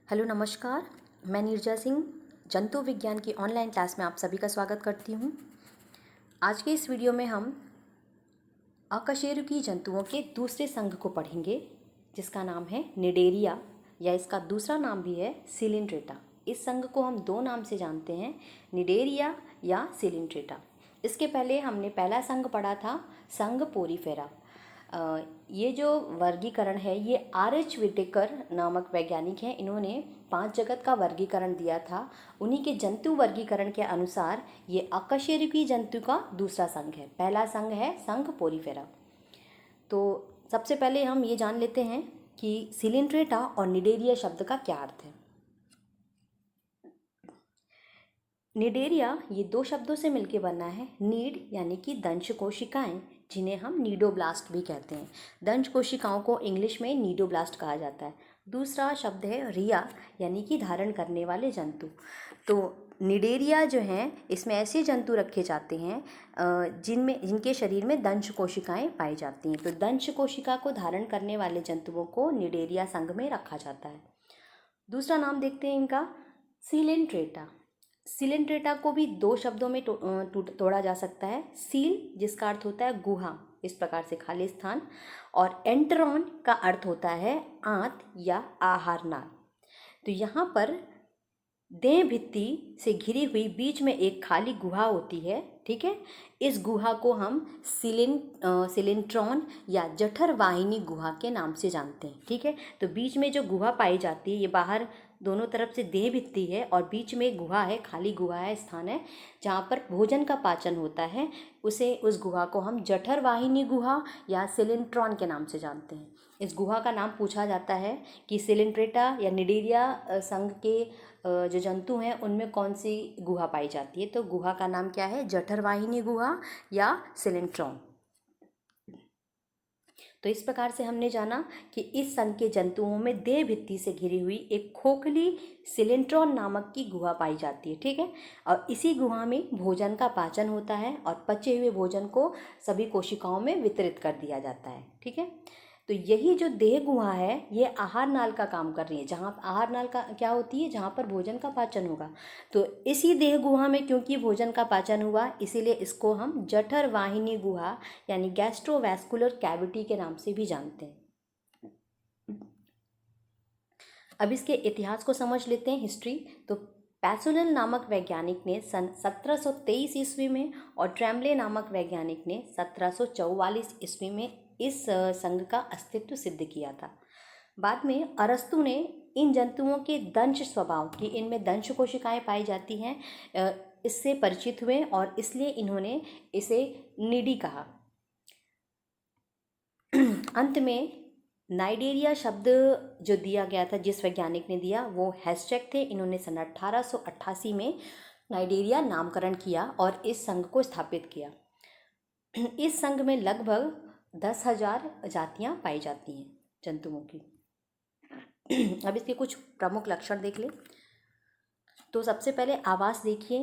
Hello नमस्कार। मैं नीरजा सिंह जंतु विज्ञान की ऑनलाइन क्लास में आप सभी का स्वागत करती हूँ। आज के इस वीडियो में हम अकशेरुकी जंतुओं के दूसरे संघ को पढ़ेंगे जिसका नाम है निडेरिया या इसका दूसरा नाम भी है सिलिंड्रेटा। इस संघ को हम दो नाम से जानते हैं, निडेरिया या सिलिंड्रेटा। इसके पहले हमने पहला संघ पढ़ा था संघ पोरीफेरा। ये जो वर्गीकरण है ये R.H. विटेकर नामक वैज्ञानिक हैं। इन्होंने 5 जगत का वर्गीकरण दिया था। उन्हीं के जंतु वर्गीकरण के अनुसार ये अकशेरुकी जंतु का दूसरा संघ है। पहला संघ है संघ पोरीफेरा। तो सबसे पहले हम ये जान लेते हैं कि सिलिंड्रेटा और निडेरिया शब्द का क्या अर्थ है। निडेरिया ये दो शब्दों से मिलकर बना है। नीड यानी कि दंश कोशिकाएं, जिन्हें हम नीडोब्लास्ट भी कहते हैं। दंश कोशिकाओं को इंग्लिश में नीडोब्लास्ट कहा जाता है। दूसरा शब्द है रिया यानी कि धारण करने वाले जंतु। तो निडेरिया जो हैं इसमें ऐसे जंतु रखे जाते हैं जिनके शरीर में दंश कोशिकाएं पाई जाती हैं। तो दंश कोशिका को धारण करने वाले जंतुओं को निडेरिया संघ में रखा जाता है। दूसरा नाम देखते हैं इनका, सिलिंड्रेटा। सिलिंड्रेटा को भी दो शब्दों में तोड़ा जा सकता है। सील जिसका अर्थ होता है गुहा, इस प्रकार से खाली स्थान, और एंट्रॉन का अर्थ होता है आंत या आहार नाल। तो यहाँ पर देह भित्ति से घिरी हुई बीच में एक खाली गुहा होती है, ठीक है। इस गुहा को हम सिलिंट्रॉन या जठर वाहिनी गुहा के नाम से जानते हैं, ठीक है। तो बीच में जो गुहा पाई जाती है, ये बाहर दोनों तरफ से देह भित्ति है और बीच में एक गुहा है, खाली गुहा है, स्थान है जहाँ पर भोजन का पाचन होता है। उस गुहा को हम जठर वाहिनी गुहा या सिलिंट्रॉन के नाम से जानते हैं। इस गुहा का नाम पूछा जाता है कि सिलिंड्रेटा या निडेरिया संघ के जो जंतु हैं उनमें कौन सी गुहा पाई जाती है। तो गुहा का नाम क्या है, जठर वाहिनी गुहा या सिलिंट्रॉन। तो इस प्रकार से हमने जाना कि इस संघ के जंतुओं में देह भित्ति से घिरी हुई एक खोखली सिलिंट्रॉन नामक की गुहा पाई जाती है, ठीक है। और इसी गुहा में भोजन का पाचन होता है और पचे हुए भोजन को सभी कोशिकाओं में वितरित कर दिया जाता है, ठीक है। तो यही जो देह गुहा है ये आहार नाल का काम कर रही है। जहाँ आहार नाल का क्या होती है, जहाँ पर भोजन का पाचन होगा। तो इसी देह गुहा में क्योंकि भोजन का पाचन हुआ, इसीलिए इसको हम जठर वाहिनी गुहा यानी गैस्ट्रोवैस्कुलर कैविटी के नाम से भी जानते हैं। अब इसके इतिहास को समझ लेते हैं, हिस्ट्री। तो पैसोनल नामक वैज्ञानिक ने सन 1723 ईस्वी में और ट्रेम्ले नामक वैज्ञानिक ने 1744 ईस्वी में इस संघ का अस्तित्व सिद्ध किया था। बाद में अरस्तु ने इन जंतुओं के दंश स्वभाव की, इनमें दंश कोशिकाएं पाई जाती हैं, इससे परिचित हुए और इसलिए इन्होंने इसे निडी कहा। अंत में नाइडेरिया शब्द जो दिया गया था, जिस वैज्ञानिक ने दिया, वो हैस्टैग थे। इन्होंने सन 1888 में नाइडेरिया नामकरण किया और इस संघ को स्थापित किया। इस संघ में लगभग 10,000 जातियां पाई जाती हैं जंतुओं की। अब इसके कुछ प्रमुख लक्षण देख ले। तो सबसे पहले आवास देखिए,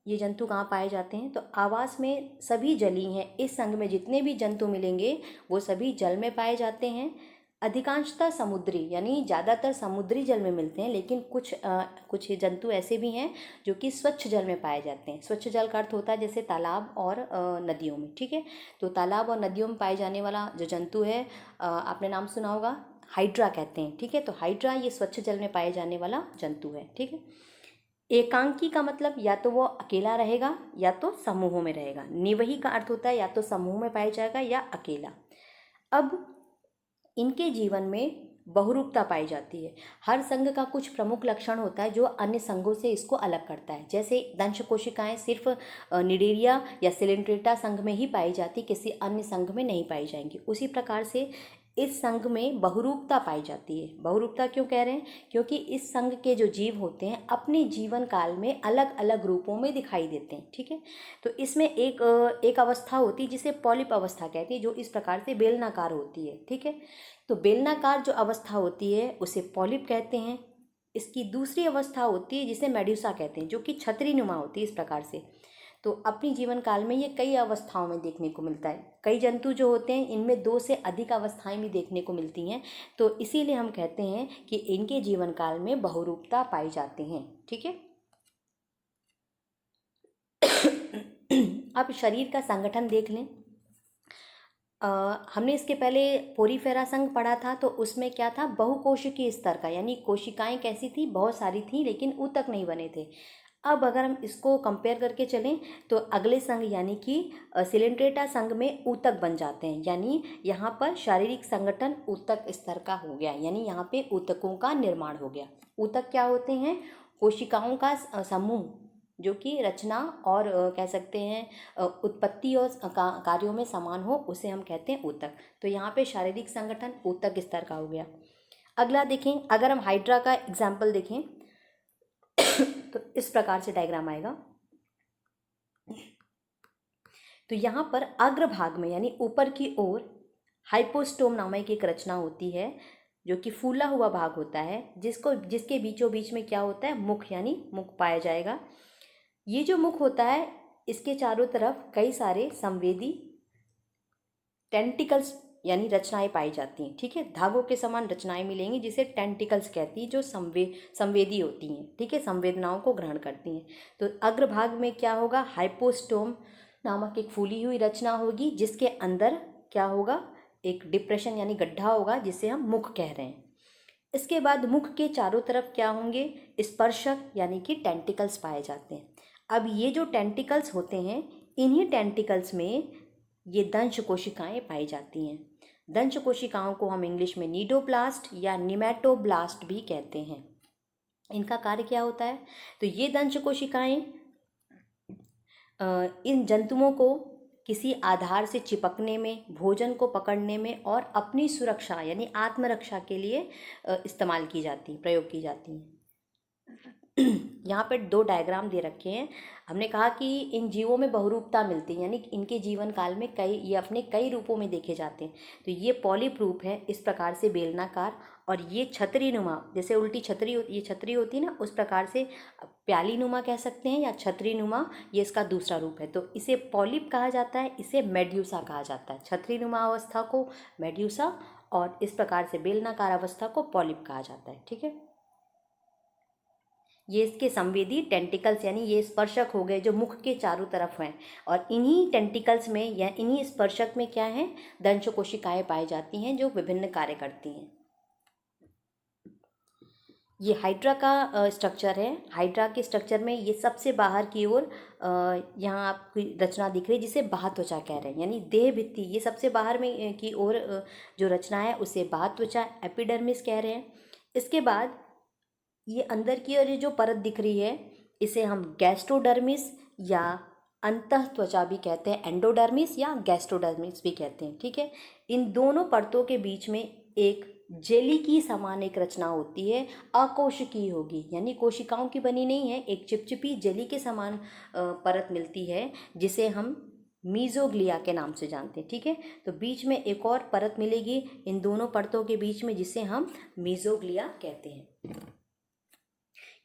ये जंतु कहाँ पाए जाते हैं। तो आवास में सभी जलीय हैं। इस संघ में जितने भी जंतु मिलेंगे वो सभी जल में पाए जाते हैं। अधिकांशतः समुद्री यानी ज़्यादातर समुद्री जल में मिलते हैं, लेकिन कुछ जंतु ऐसे भी हैं जो कि स्वच्छ जल में पाए जाते हैं। स्वच्छ जल का अर्थ होता है जैसे तालाब और नदियों में, ठीक है। तो तालाब और नदियों में पाए जाने वाला जो जंतु है, आपने नाम सुना होगा, हाइड्रा कहते हैं, ठीक है। तो हाइड्रा ये स्वच्छ जल में पाए जाने वाला जंतु है, ठीक है। एकांकी का मतलब या तो वो अकेला रहेगा या तो समूहों में रहेगा। निवही का अर्थ होता है या तो समूह में पाया जाएगा या अकेला। अब इनके जीवन में बहुरूपता पाई जाती है। हर संघ का कुछ प्रमुख लक्षण होता है जो अन्य संघों से इसको अलग करता है। जैसे दंश कोशिकाएं सिर्फ निडेरिया या सिलिंड्रेटा संघ में ही पाई जाती, किसी अन्य संघ में नहीं पाई जाएंगी। उसी प्रकार से इस संघ में बहुरूपता पाई जाती है। बहुरूपता क्यों कह रहे हैं, क्योंकि इस संघ के जो जीव होते हैं अपने जीवन काल में अलग अलग रूपों में दिखाई देते हैं, ठीक है। तो इसमें एक अवस्था होती है जिसे पॉलिप अवस्था कहती है, जो इस प्रकार से बेलनाकार होती है, ठीक है। तो बेलनाकार जो अवस्था होती है उसे पॉलिप कहते हैं। इसकी दूसरी अवस्था होती है जिसे मेड्यूसा कहते हैं, जो कि छतरी नुमा होती है इस प्रकार से। तो अपनी जीवन काल में ये कई अवस्थाओं में देखने को मिलता है। कई जंतु जो होते हैं इनमें 2 से अधिक अवस्थाएं भी देखने को मिलती हैं, तो इसीलिए हम कहते हैं कि इनके जीवन काल में बहुरूपता पाई जाती हैं। ठीक है। अब शरीर का संगठन देख लें। हमने इसके पहले पोरीफेरा संघ पढ़ा था, तो उसमें क्या था, बहुकोशिकीय स्तर का, यानी कोशिकाएं कैसी थी, बहुत सारी थी लेकिन ऊतक नहीं बने थे। अब अगर हम इसको कंपेयर करके चलें तो अगले संघ यानी कि सिलेंट्रेटा संघ में ऊतक बन जाते हैं, यानी यहाँ पर शारीरिक संगठन ऊतक स्तर का हो गया, यानी यहाँ पे ऊतकों का निर्माण हो गया। ऊतक क्या होते हैं, कोशिकाओं का समूह जो कि रचना और कह सकते हैं उत्पत्ति और कार्यों में समान हो, उसे हम कहते हैं ऊतक। तो यहाँ पे शारीरिक संगठन ऊतक स्तर का हो गया। अगला देखें, अगर हम हाइड्रा का एग्जाम्पल देखें तो इस प्रकार से डायग्राम आएगा। तो यहाँ पर अग्रभाग में यानी ऊपर की ओर हाइपोस्टोम नामक एक रचना होती है, जो कि फूला हुआ भाग होता है, जिसके बीचों बीच में क्या होता है, मुख, यानी मुख पाया जाएगा। ये जो मुख होता है इसके चारों तरफ कई सारे संवेदी टेंटिकल्स यानी रचनाएं पाई जाती हैं। ठीक है, धागों के समान रचनाएं मिलेंगी जिसे टेंटिकल्स कहती हैं, जो संवेदी होती हैं। ठीक है, संवेदनाओं को ग्रहण करती हैं। तो अग्रभाग में क्या होगा, हाइपोस्टोम नामक एक फूली हुई रचना होगी, जिसके अंदर क्या होगा, एक डिप्रेशन यानी गड्ढा होगा, जिसे हम मुख कह रहे हैं। इसके बाद मुख के चारों तरफ क्या होंगे, स्पर्शक यानी कि टेंटिकल्स पाए जाते हैं। अब ये जो टेंटिकल्स होते हैं, इन्हीं टेंटिकल्स में ये दंश कोशिकाएं पाई जाती हैं। दंश कोशिकाओं को हम इंग्लिश में नीडोप्लास्ट या निमेटोब्लास्ट भी कहते हैं। इनका कार्य क्या होता है, तो ये दंश कोशिकाएं इन जंतुओं को किसी आधार से चिपकने में, भोजन को पकड़ने में और अपनी सुरक्षा यानी आत्मरक्षा के लिए इस्तेमाल की जाती, प्रयोग की जाती हैं। यहाँ पर 2 डायग्राम दे रखे हैं। हमने कहा कि इन जीवों में बहुरूपता मिलती है, यानी इनके जीवन काल में ये अपने कई रूपों में देखे जाते हैं। तो ये पॉलिप रूप है, इस प्रकार से बेलनाकार, और ये छतरी नुमा, जैसे उल्टी छतरी, ये छतरी होती है ना, उस प्रकार से प्याली नुमा कह सकते हैं या छतरी नुमा, ये इसका दूसरा रूप है। तो इसे पॉलिप कहा जाता है, इसे मेड्यूसा कहा जाता है। छतरी नुमा अवस्था को मेड्यूसा और इस प्रकार से बेलनाकार अवस्था को पॉलिप कहा जाता है। ठीक है, ये इसके संवेदी टेंटिकल्स यानी ये स्पर्शक हो गए जो मुख के चारों तरफ हैं, और इन्हीं टेंटिकल्स में या इन्हीं स्पर्शक में क्या है, दंश कोशिकाएं पाई जाती हैं जो विभिन्न कार्य करती हैं। ये हाइड्रा का स्ट्रक्चर है। हाइड्रा के स्ट्रक्चर में ये सबसे बाहर की ओर यहाँ आपकी रचना दिख रही है जिसे बाह्य कह रहे हैं, यानी देह भित्ति, ये सबसे बाहर में की ओर जो रचना है उसे बाह्य एपिडर्मिस कह रहे हैं। इसके बाद ये अंदर की ओर जो परत दिख रही है इसे हम गैस्ट्रोडर्मिस या अंतः त्वचा भी कहते हैं, एंडोडर्मिस या गैस्ट्रोडर्मिस भी कहते हैं। ठीक है, इन दोनों परतों के बीच में एक जेली की समान एक रचना होती है, अकोशिकीय होगी, यानी कोशिकाओं की बनी नहीं है, एक चिपचिपी जेली के समान परत मिलती है जिसे हम मीजोग्लिया के नाम से जानते हैं। ठीक है, तो बीच में एक और परत मिलेगी इन दोनों परतों के बीच में जिसे हम मीजोग्लिया कहते हैं।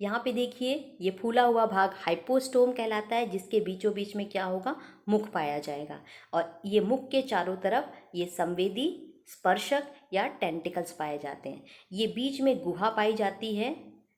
यहाँ पे देखिए, ये फूला हुआ भाग हाइपोस्टोम कहलाता है, जिसके बीचों बीच में क्या होगा, मुख पाया जाएगा, और ये मुख के चारों तरफ ये संवेदी स्पर्शक या टेंटिकल्स पाए जाते हैं। ये बीच में गुहा पाई जाती है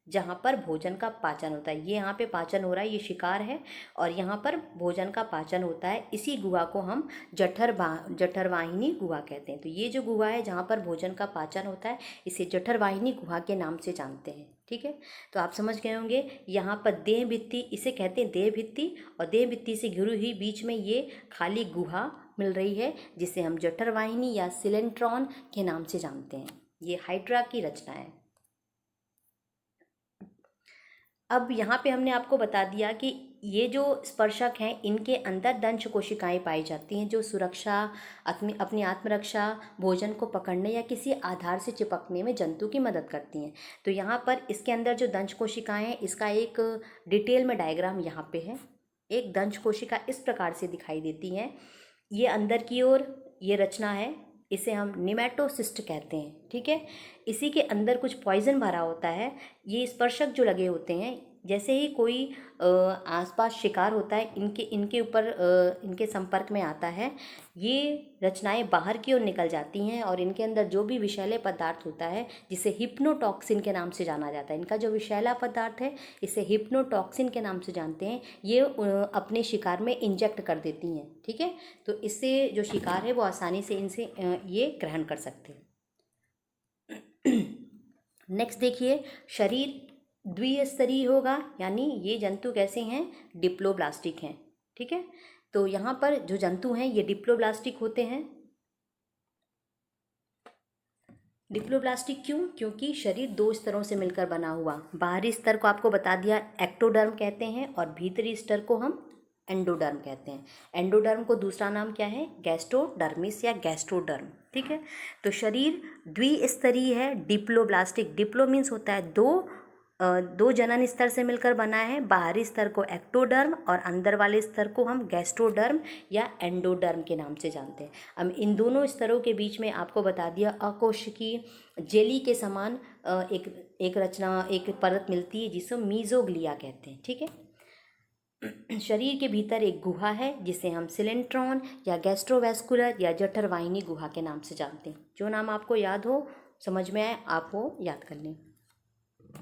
जहाँ पर भोजन का पाचन होता है। ये यहाँ पे पाचन हो रहा है, ये शिकार है, और यहाँ पर भोजन का पाचन होता है। इसी गुहा को हम जठरवाहिनी गुहा कहते हैं। तो ये जो गुहा है जहाँ पर भोजन का पाचन होता है, इसे जठरवाहिनी गुहा के नाम से जानते हैं। ठीक है, तो आप समझ गए होंगे। यहाँ पर देह भित्ति, इसे कहते हैं देह भित्ति, और देह भित्ति से घिरी हुई बीच में ये खाली गुहा मिल रही है जिसे हम जठरवाहिनी या सिलेंट्रॉन के नाम से जानते हैं। ये हाइड्रा की रचना है। अब यहाँ पे हमने आपको बता दिया कि ये जो स्पर्शक हैं इनके अंदर दंश कोशिकाएं पाई जाती हैं जो सुरक्षा, अपनी आत्मरक्षा, भोजन को पकड़ने या किसी आधार से चिपकने में जंतु की मदद करती हैं। तो यहाँ पर इसके अंदर जो दंश कोशिकाएं हैं इसका एक डिटेल में डायग्राम यहाँ पे है। एक दंश कोशिका इस प्रकार से दिखाई देती है। ये अंदर की ओर ये रचना है, इसे हम निमेटोसिस्ट कहते हैं। ठीक है, इसी के अंदर कुछ पॉइजन भरा होता है। ये स्पर्शक जो लगे होते हैं जैसे ही कोई आसपास शिकार होता है, इनके इनके ऊपर इनके संपर्क में आता है, ये रचनाएं बाहर की ओर निकल जाती हैं और इनके अंदर जो भी विषैले पदार्थ होता है, जिसे हिप्नोटॉक्सिन के नाम से जाना जाता है, इनका जो विषैला पदार्थ है इसे हिप्नोटॉक्सिन के नाम से जानते हैं, ये अपने शिकार में इंजेक्ट कर देती हैं। ठीक है, तो इससे जो शिकार है वो आसानी से इनसे ये ग्रहण कर सकते हैं। नेक्स्ट देखिए, शरीर द्विस्तरीय होगा, यानी ये जंतु कैसे हैं, डिप्लोब्लास्टिक हैं। ठीक है, तो यहाँ पर जो जंतु हैं ये डिप्लोब्लास्टिक होते हैं। डिप्लोब्लास्टिक क्यों, क्योंकि शरीर दो स्तरों से मिलकर बना हुआ, बाहरी स्तर को आपको बता दिया एक्टोडर्म कहते हैं और भीतरी स्तर को हम एंडोडर्म कहते हैं। एंडोडर्म को दूसरा नाम क्या है, गैस्ट्रोडर्मिस या गैस्ट्रोडर्म। ठीक है, तो शरीर द्विस्तरीय है, डिप्लोब्लास्टिक, डिप्लो मीन्स होता है दो जनन स्तर से मिलकर बना है, बाहरी स्तर को एक्टोडर्म और अंदर वाले स्तर को हम गैस्ट्रोडर्म या एंडोडर्म के नाम से जानते हैं। अब इन दोनों स्तरों के बीच में आपको बता दिया अकोशिकीय जेली के समान एक रचना, एक परत मिलती है जिसे मीजोग्लिया कहते हैं। ठीक है, शरीर के भीतर एक गुहा है जिसे हम सिलेंट्रॉन या गैस्ट्रोवैस्कुलर या जठरवाहिनी गुहा के नाम से जानते हैं। जो नाम आपको याद हो, समझ में आए, आप वो याद कर लें।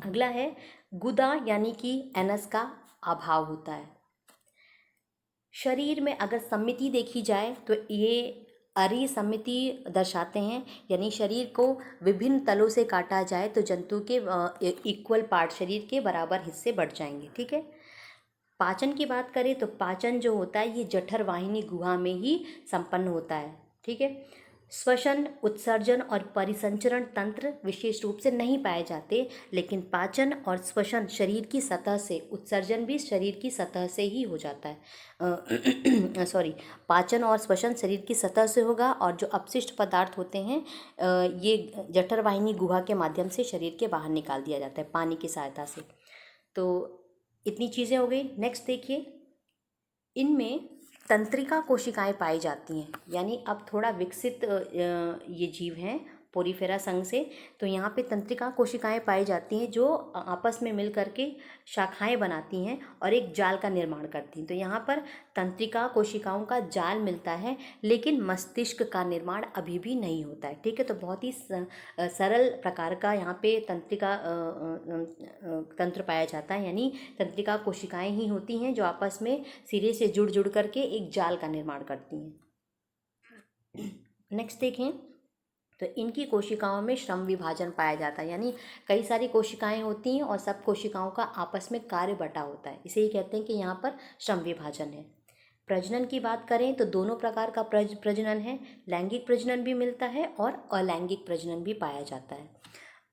अगला है गुदा, यानी कि एनस का अभाव होता है। शरीर में अगर सममिति देखी जाए तो ये अरिसमिति दर्शाते हैं, यानी शरीर को विभिन्न तलों से काटा जाए तो जंतु के इक्वल पार्ट, शरीर के बराबर हिस्से बढ़ जाएंगे। ठीक है, पाचन की बात करें तो पाचन जो होता है ये जठर वाहिनी गुहा में ही संपन्न होता है। ठीक है, श्वसन, उत्सर्जन और परिसंचरण तंत्र विशेष रूप से नहीं पाए जाते, लेकिन पाचन और श्वसन शरीर की सतह से, उत्सर्जन भी शरीर की सतह से ही हो जाता है। सॉरी, पाचन और श्वसन शरीर की सतह से होगा और जो अपशिष्ट पदार्थ होते हैं ये जठर वाहिनी गुहा के माध्यम से शरीर के बाहर निकाल दिया जाता है पानी की सहायता से। तो इतनी चीज़ें हो गई। नेक्स्ट देखिए, इनमें तंत्रिका कोशिकाएं पाई जाती हैं, यानी अब थोड़ा विकसित ये जीव हैं पोरीफेरा संघ से, तो यहाँ पे तंत्रिका कोशिकाएं पाई जाती हैं जो आपस में मिल करके शाखाएं बनाती हैं और एक जाल का निर्माण करती हैं। तो यहाँ पर तंत्रिका कोशिकाओं का जाल मिलता है, लेकिन मस्तिष्क का निर्माण अभी भी नहीं होता है। ठीक है, तो बहुत ही सरल प्रकार का यहाँ पे तंत्रिका तंत्र पाया जाता है, यानी तंत्रिका कोशिकाएं ही होती हैं जो आपस में सिरे से जुड़ जुड़ करके एक जाल का निर्माण करती हैं। नेक्स्ट देखें, तो इनकी कोशिकाओं में श्रम विभाजन पाया जाता है, यानी कई सारी कोशिकाएं होती हैं और सब कोशिकाओं का आपस में कार्य बटा होता है, इसे ही कहते हैं कि यहाँ पर श्रम विभाजन है। प्रजनन की बात करें तो दोनों प्रकार का प्रजनन है, लैंगिक प्रजनन भी मिलता है और अलैंगिक प्रजनन भी पाया जाता है।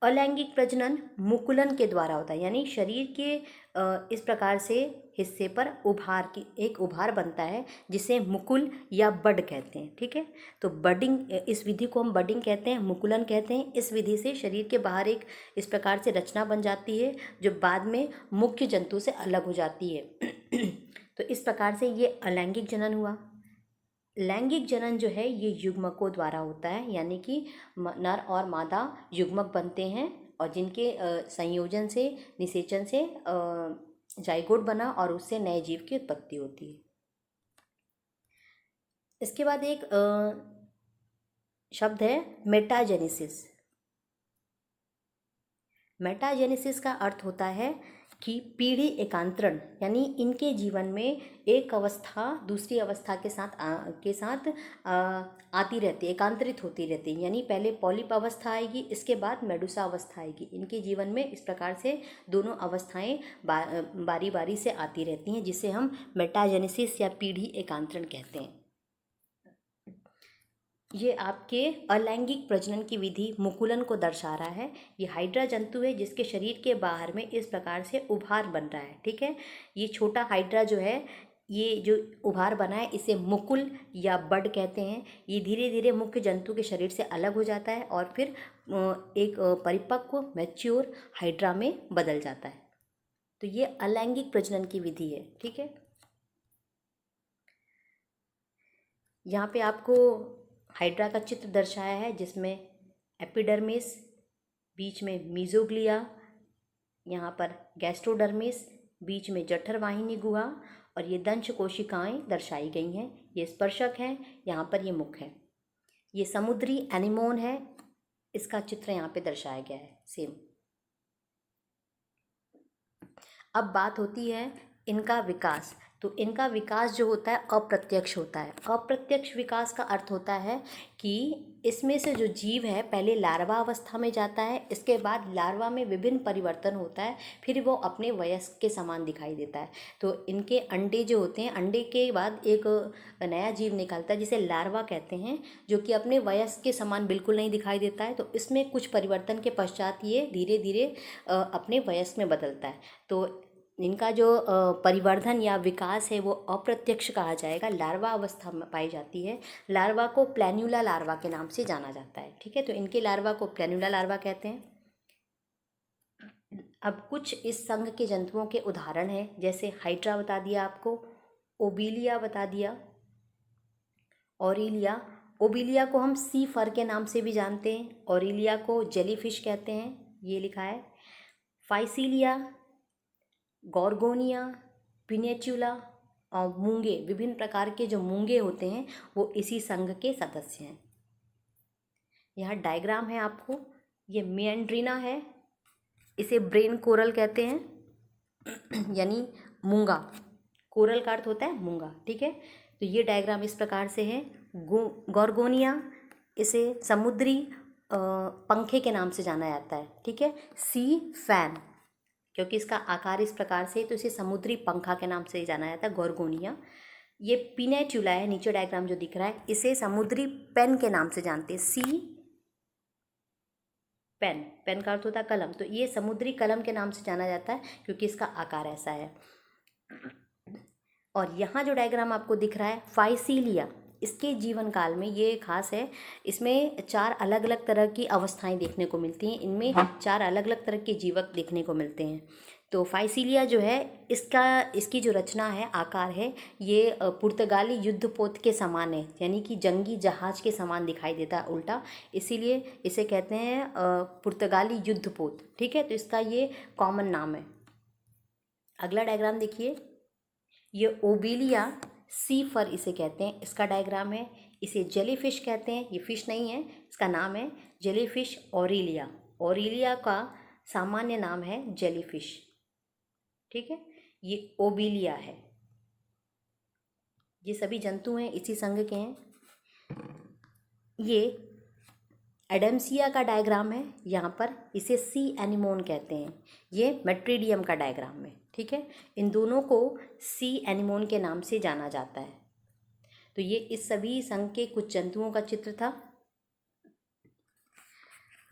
अलैंगिक प्रजनन मुकुलन के द्वारा होता है, यानी शरीर के इस प्रकार से हिस्से पर एक उभार बनता है जिसे मुकुल या बड कहते हैं। ठीक है, तो बडिंग, इस विधि को हम बडिंग कहते हैं, मुकुलन कहते हैं। इस विधि से शरीर के बाहर एक इस प्रकार से रचना बन जाती है जो बाद में मुख्य जंतु से अलग हो जाती है। तो इस प्रकार से ये अलैंगिक जनन हुआ। लैंगिक जनन जो है ये युग्मकों द्वारा होता है, यानी कि नर और मादा युग्मक बनते हैं और जिनके संयोजन से, निषेचन से जाइगोट बना और उससे नए जीव की उत्पत्ति होती है। इसके बाद एक शब्द है मेटाजेनेसिस। मेटाजेनेसिस का अर्थ होता है कि पीढ़ी एकांतरण, यानी इनके जीवन में एक अवस्था दूसरी अवस्था के साथ आती रहती है, एकांतरित होती रहती है, यानी पहले पॉलिप अवस्था आएगी, इसके बाद मेडुसा अवस्था आएगी। इनके जीवन में इस प्रकार से दोनों अवस्थाएं बारी बारी से आती रहती हैं, जिसे हम मेटाजेनेसिस या पीढ़ी एकांतरण कहते हैं। ये आपके अलैंगिक प्रजनन की विधि मुकुलन को दर्शा रहा है। ये हाइड्रा जंतु है जिसके शरीर के बाहर में इस प्रकार से उभार बन रहा है। ठीक है, ये छोटा हाइड्रा जो है, ये जो उभार बना है इसे मुकुल या बड कहते हैं। ये धीरे धीरे मुख्य जंतु के शरीर से अलग हो जाता है और फिर एक परिपक्व मैच्योर हाइड्रा में बदल जाता है। तो ये अलैंगिक प्रजनन की विधि है। ठीक है, यहाँ पे आपको हाइड्रा का चित्र दर्शाया है जिसमें एपिडर्मिस, बीच में मीजोग्लिया, यहाँ पर गैस्ट्रोडर्मिस, बीच में जठर वाहिनी गुहा और ये दंश कोशिकाएं दर्शाई गई हैं। ये स्पर्शक हैं, यहाँ पर ये मुख है। ये समुद्री एनिमोन है, इसका चित्र यहाँ पे दर्शाया गया है सेम। अब बात होती है इनका विकास। तो इनका विकास जो होता है अप्रत्यक्ष होता है। अप्रत्यक्ष विकास का अर्थ होता है कि इसमें से जो जीव है पहले लार्वा अवस्था में जाता है, इसके बाद लार्वा में विभिन्न परिवर्तन होता है, फिर वो अपने वयस्क के समान दिखाई देता है। तो इनके अंडे जो होते हैं, अंडे के बाद एक नया जीव निकलता है जिसे लार्वा कहते हैं, जो कि अपने वयस्क के समान बिल्कुल नहीं दिखाई देता है। तो इसमें कुछ परिवर्तन के पश्चात ये धीरे धीरे अपने वयस्क में बदलता है। तो इनका जो परिवर्धन या विकास है वो अप्रत्यक्ष कहा जाएगा, लार्वा अवस्था में पाई जाती है। लार्वा को प्लैन्यूला लार्वा के नाम से जाना जाता है। ठीक है, तो इनके लार्वा को प्लैन्यूला लार्वा कहते हैं। अब कुछ इस संघ के जंतुओं के उदाहरण हैं, जैसे हाइड्रा बता दिया आपको, ओबिलिया बता दिया, ऑरिलिया। ओबिलिया को हम सी फर के नाम से भी जानते हैं, ऑरिलिया को जेलीफिश कहते हैं, ये लिखा है। फाइसीलिया, गॉर्गोनिया, पिनेचुला और मूंगे, विभिन्न प्रकार के जो मूंगे होते हैं वो इसी संघ के सदस्य हैं। यहाँ डायग्राम है आपको, ये मेएंड्रीना है, इसे ब्रेन कोरल कहते हैं यानी मूंगा। कोरल का अर्थ होता है मूंगा। ठीक है, तो ये डायग्राम इस प्रकार से है। गॉर्गोनिया, इसे समुद्री पंखे के नाम से जाना जाता है। ठीक है, सी फैन, क्योंकि इसका आकार इस प्रकार से, तो इसे समुद्री पंखा के नाम से जाना जाता है, गॉर्गोनिया। ये पिनेचुला है, नीचे डायग्राम जो दिख रहा है, इसे समुद्री पेन के नाम से जानते हैं, सी पेन। पेन का अर्थ होता है कलम, तो ये समुद्री कलम के नाम से जाना जाता है क्योंकि इसका आकार ऐसा है। और यहाँ जो डायग्राम आपको दिख रहा है फाइसीलिया, इसके जीवन काल में ये खास है, इसमें 4 अलग अलग तरह की अवस्थाएं देखने को मिलती हैं। इनमें 4 अलग अलग तरह के जीवक देखने को मिलते हैं। तो फाइसीलिया जो है, इसकी जो रचना है, आकार है, ये पुर्तगाली युद्धपोत के समान है, यानी कि जंगी जहाज के समान दिखाई देता है उल्टा, इसीलिए इसे कहते हैं पुर्तगाली युद्धपोत। ठीक है, तो इसका ये कॉमन नाम है। अगला डायग्राम देखिए, ये ओबिलिया सी फर इसे कहते हैं, इसका डायग्राम है। इसे जेलीफिश कहते हैं, ये फिश नहीं है, इसका नाम है जेलीफिश ऑरिलिया। ऑरिलिया का सामान्य नाम है जेलीफिश। ठीक है, ये ओबिलिया है। ये सभी जंतु हैं, इसी संघ के हैं। ये एडम्सिया का डायग्राम है यहाँ पर, इसे सी एनिमोन कहते हैं। ये मेट्रीडियम का डायग्राम है। ठीक है, इन दोनों को सी एनिमोन के नाम से जाना जाता है। तो ये इस सभी संघ के कुछ जंतुओं का चित्र था।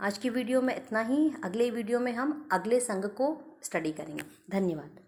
आज की वीडियो में इतना ही। अगले वीडियो में हम अगले संघ को स्टडी करेंगे। धन्यवाद।